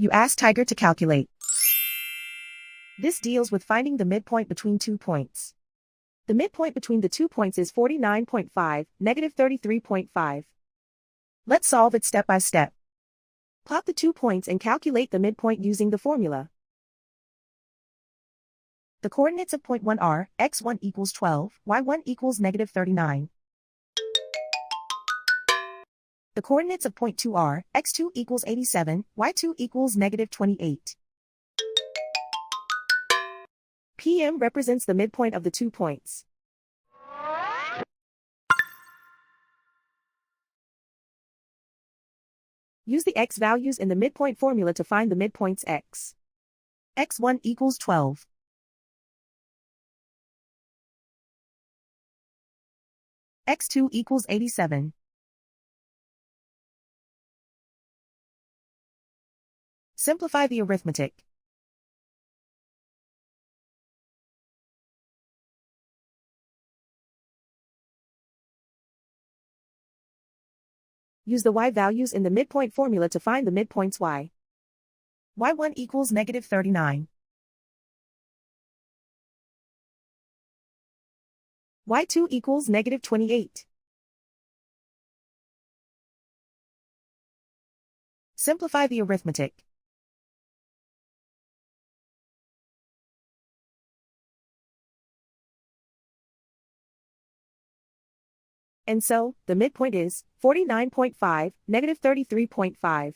You ask Tiger to calculate. This deals with finding the midpoint between 2 points. The midpoint between the 2 points is 49.5, negative 33.5. Let's solve it step by step. Plot the 2 points and calculate the midpoint using the formula. The coordinates of point 1 are, x1 equals 12, y1 equals negative 39. The coordinates of point 2 are, x2 equals 87, y2 equals negative 28. PM represents the midpoint of the 2 points. Use the x values in the midpoint formula to find the midpoints x. x1 equals 12. x2 equals 87. Simplify the arithmetic. Use the y values in the midpoint formula to find the midpoints y. y1 equals negative 39. y2 equals negative 28. Simplify the arithmetic. And so, the midpoint is 49.5, negative 33.5.